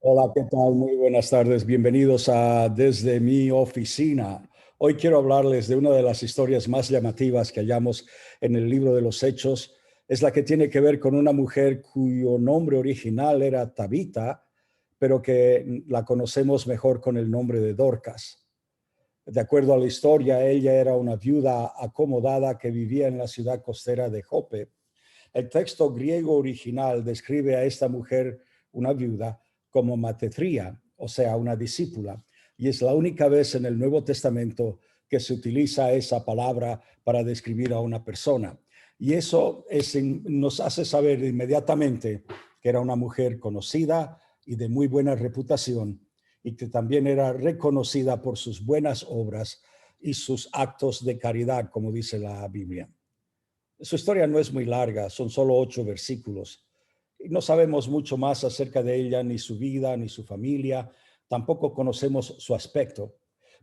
Hola, ¿qué tal? Muy buenas tardes. Bienvenidos a Desde mi oficina. Hoy quiero hablarles de una de las historias más llamativas que hallamos en el libro de los Hechos. Es la que tiene que ver con una mujer cuyo nombre original era Tabita, pero que la conocemos mejor con el nombre de Dorcas. De acuerdo a la historia, ella era una viuda acomodada que vivía en la ciudad costera de Jope. El texto griego original describe a esta mujer, una viuda, como matetría, o sea, una discípula, y es la única vez en el Nuevo Testamento que se utiliza esa palabra para describir a una persona. Y eso nos hace saber inmediatamente que era una mujer conocida y de muy buena reputación, y que también era reconocida por sus buenas obras y sus actos de caridad, como dice la Biblia. Su historia no es muy larga, son solo 8 versículos. Y no sabemos mucho más acerca de ella, ni su vida, ni su familia. Tampoco conocemos su aspecto.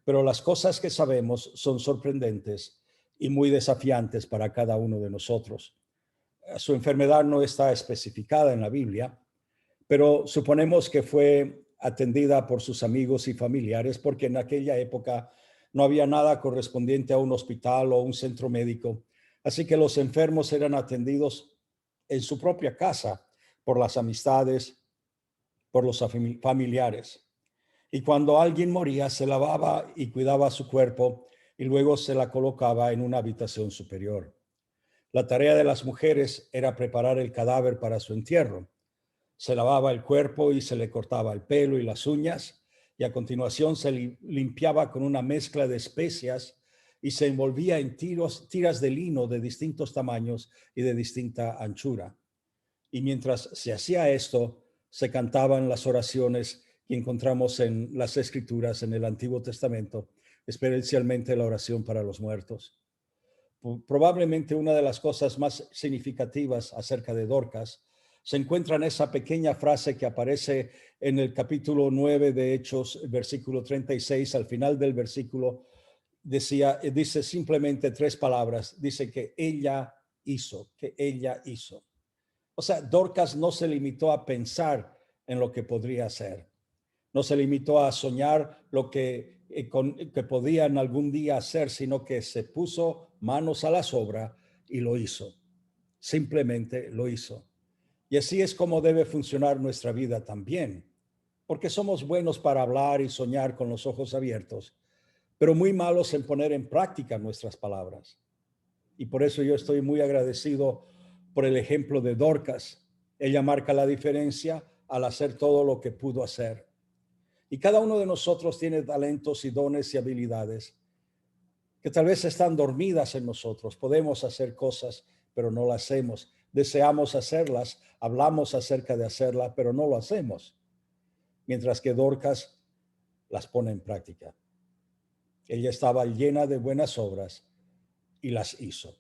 Pero las cosas que sabemos son sorprendentes y muy desafiantes para cada uno de nosotros. Su enfermedad no está especificada en la Biblia, pero suponemos que fue atendida por sus amigos y familiares porque en aquella época no había nada correspondiente a un hospital o un centro médico. Así que los enfermos eran atendidos en su propia casa por las amistades, por los familiares. Y cuando alguien moría, se lavaba y cuidaba su cuerpo y luego se la colocaba en una habitación superior. La tarea de las mujeres era preparar el cadáver para su entierro. Se lavaba el cuerpo y se le cortaba el pelo y las uñas, y a continuación se limpiaba con una mezcla de especias y se envolvía en tiras de lino de distintos tamaños y de distinta anchura. Y mientras se hacía esto, se cantaban las oraciones que encontramos en las Escrituras en el Antiguo Testamento, especialmente la oración para los muertos. Probablemente una de las cosas más significativas acerca de Dorcas se encuentra en esa pequeña frase que aparece en el capítulo 9 de Hechos, versículo 36. Al final del versículo dice simplemente 3 palabras. Dice que ella hizo, que ella hizo. O sea, Dorcas no se limitó a pensar en lo que podría hacer. No se limitó a soñar lo que podían algún día hacer, sino que se puso manos a la obra y lo hizo. Simplemente lo hizo. Y así es como debe funcionar nuestra vida también, porque somos buenos para hablar y soñar con los ojos abiertos, pero muy malos en poner en práctica nuestras palabras. Y por eso yo estoy muy agradecido por el ejemplo de Dorcas. Ella marca la diferencia al hacer todo lo que pudo hacer. Y cada uno de nosotros tiene talentos y dones y habilidades que tal vez están dormidas en nosotros. Podemos hacer cosas, pero no las hacemos. Deseamos hacerlas, hablamos acerca de hacerlas, pero no lo hacemos. Mientras que Dorcas las pone en práctica. Ella estaba llena de buenas obras y las hizo.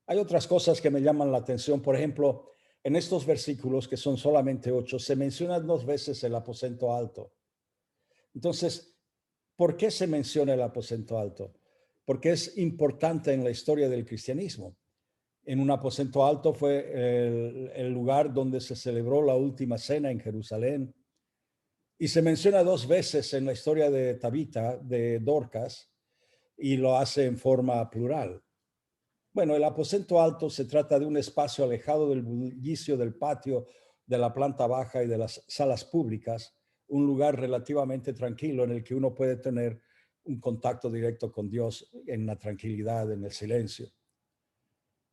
Hay otras cosas que me llaman la atención. Por ejemplo, en estos versículos, que son solamente 8, se menciona 2 veces el aposento alto. Entonces, ¿por qué se menciona el aposento alto? Porque es importante en la historia del cristianismo. En un aposento alto fue el lugar donde se celebró la última cena en Jerusalén. Y se menciona 2 veces en la historia de Tabita, de Dorcas, y lo hace en forma plural. Bueno, el aposento alto se trata de un espacio alejado del bullicio del patio, de la planta baja y de las salas públicas, un lugar relativamente tranquilo en el que uno puede tener un contacto directo con Dios en la tranquilidad, en el silencio.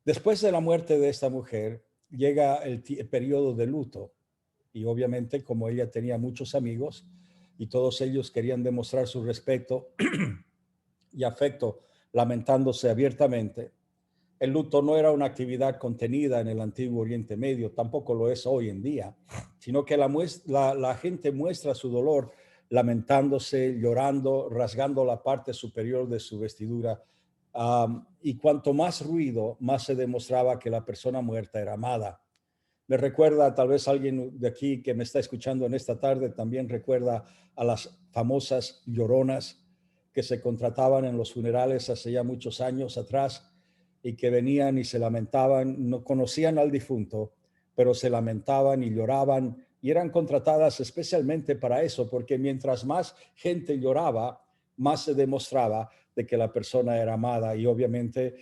Después de la muerte de esta mujer, llega el periodo de luto y obviamente como ella tenía muchos amigos y todos ellos querían demostrar su respeto y afecto lamentándose abiertamente. El luto no era una actividad contenida en el antiguo Oriente Medio, tampoco lo es hoy en día, sino que la gente muestra su dolor lamentándose, llorando, rasgando la parte superior de su vestidura. Y cuanto más ruido, más se demostraba que la persona muerta era amada. Me recuerda, tal vez alguien de aquí que me está escuchando en esta tarde también recuerda a las famosas lloronas que se contrataban en los funerales hace ya muchos años atrás y que venían y se lamentaban, no conocían al difunto, pero se lamentaban y lloraban y eran contratadas especialmente para eso, porque mientras más gente lloraba, más se demostraba de que la persona era amada, y obviamente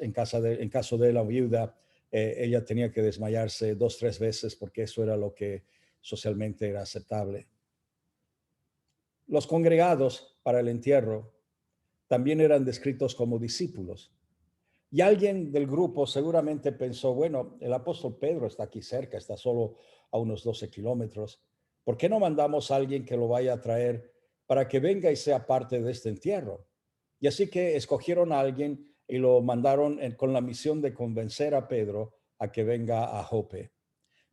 en caso de la viuda, ella tenía que desmayarse 2, 3 veces porque eso era lo que socialmente era aceptable. Los congregados para el entierro también eran descritos como discípulos. Y alguien del grupo seguramente pensó, bueno, el apóstol Pedro está aquí cerca, está solo a unos 12 kilómetros. ¿Por qué no mandamos a alguien que lo vaya a traer para que venga y sea parte de este entierro? Y así que escogieron a alguien y lo mandaron con la misión de convencer a Pedro a que venga a Jope.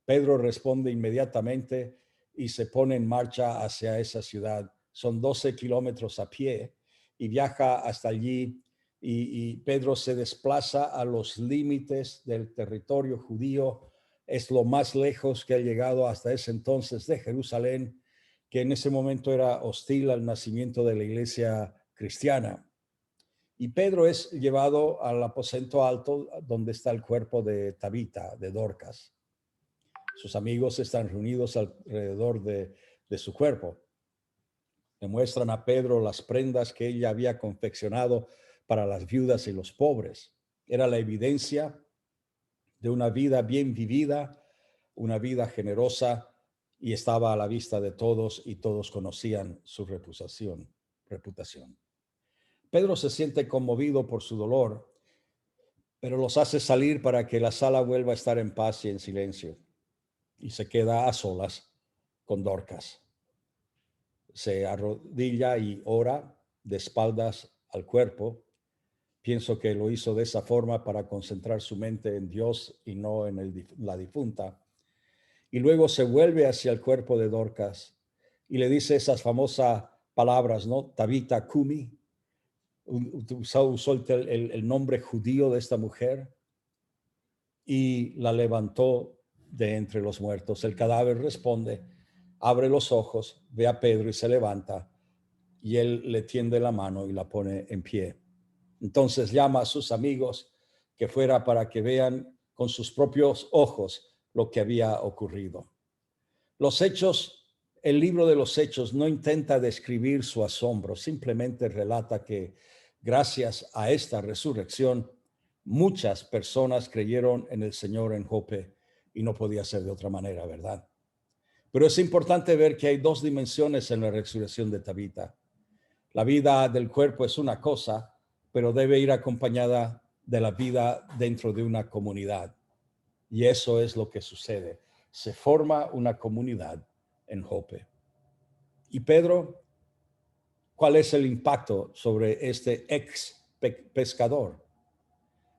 Pedro responde inmediatamente y se pone en marcha hacia esa ciudad. Son 12 kilómetros a pie y viaja hasta allí, y Pedro se desplaza a los límites del territorio judío. Es lo más lejos que ha llegado hasta ese entonces de Jerusalén, que en ese momento era hostil al nacimiento de la iglesia cristiana. Y Pedro es llevado al aposento alto donde está el cuerpo de Tabita, de Dorcas. Sus amigos están reunidos alrededor de su cuerpo. Le muestran a Pedro las prendas que ella había confeccionado para las viudas y los pobres. Era la evidencia de una vida bien vivida, una vida generosa, y estaba a la vista de todos, y todos conocían su reputación. Pedro se siente conmovido por su dolor, pero los hace salir para que la sala vuelva a estar en paz y en silencio, y se queda a solas con Dorcas. Se arrodilla y ora de espaldas al cuerpo. Pienso que lo hizo de esa forma para concentrar su mente en Dios y no en la difunta. Y luego se vuelve hacia el cuerpo de Dorcas y le dice esas famosas palabras, ¿no? Tabita Kumi. Usó el nombre judío de esta mujer, y la levantó de entre los muertos. El cadáver responde, abre los ojos, ve a Pedro y se levanta, y él le tiende la mano y la pone en pie. Entonces llama a sus amigos que fuera para que vean con sus propios ojos lo que había ocurrido. Los hechos, el libro de los Hechos no intenta describir su asombro, simplemente relata que gracias a esta resurrección, muchas personas creyeron en el Señor en Jope, y no podía ser de otra manera, ¿verdad? Pero es importante ver que hay dos dimensiones en la resurrección de Tabita. La vida del cuerpo es una cosa, pero debe ir acompañada de la vida dentro de una comunidad. Y eso es lo que sucede. Se forma una comunidad en Jope. Y Pedro, ¿cuál es el impacto sobre este ex pescador?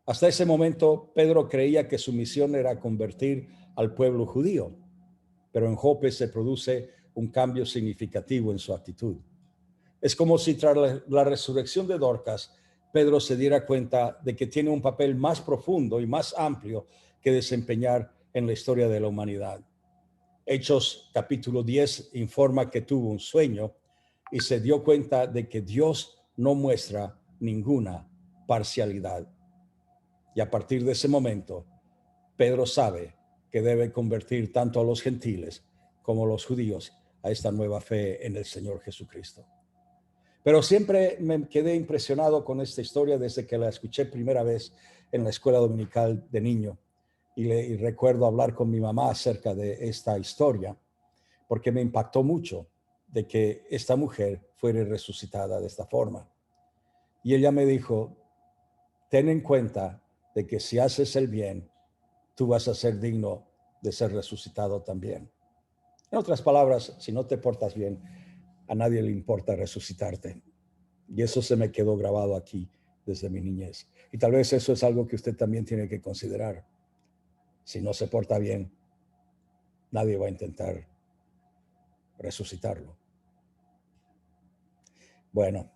Hasta ese momento, Pedro creía que su misión era convertir al pueblo judío, pero en Jope se produce un cambio significativo en su actitud. Es como si tras la resurrección de Dorcas, Pedro se diera cuenta de que tiene un papel más profundo y más amplio que desempeñar en la historia de la humanidad. Hechos capítulo 10 informa que tuvo un sueño y se dio cuenta de que Dios no muestra ninguna parcialidad. Y a partir de ese momento, Pedro sabe que debe convertir tanto a los gentiles como a los judíos a esta nueva fe en el Señor Jesucristo. Pero siempre me quedé impresionado con esta historia desde que la escuché primera vez en la escuela dominical de niño. Y recuerdo hablar con mi mamá acerca de esta historia, porque me impactó mucho de que esta mujer fuera resucitada de esta forma. Y ella me dijo, ten en cuenta de que si haces el bien, tú vas a ser digno de ser resucitado también. En otras palabras, si no te portas bien, a nadie le importa resucitarte. Y eso se me quedó grabado aquí desde mi niñez. Y tal vez eso es algo que usted también tiene que considerar. Si no se porta bien, nadie va a intentar resucitarlo. Bueno,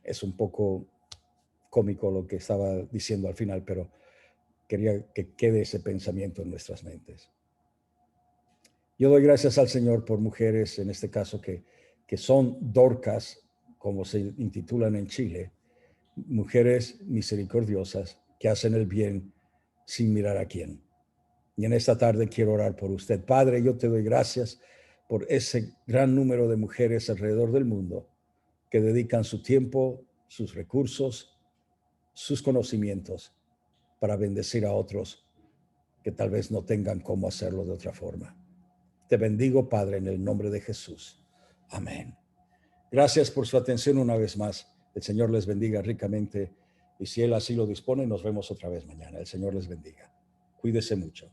es un poco cómico lo que estaba diciendo al final, pero quería que quede ese pensamiento en nuestras mentes. Yo doy gracias al Señor por mujeres, en este caso, que son Dorcas, como se intitulan en Chile, mujeres misericordiosas que hacen el bien sin mirar a quién. Y en esta tarde quiero orar por usted. Padre, yo te doy gracias por ese gran número de mujeres alrededor del mundo que dedican su tiempo, sus recursos, sus conocimientos para bendecir a otros que tal vez no tengan cómo hacerlo de otra forma. Te bendigo, Padre, en el nombre de Jesús. Amén. Gracias por su atención una vez más. El Señor les bendiga ricamente y si Él así lo dispone, nos vemos otra vez mañana. El Señor les bendiga. Cuídese mucho.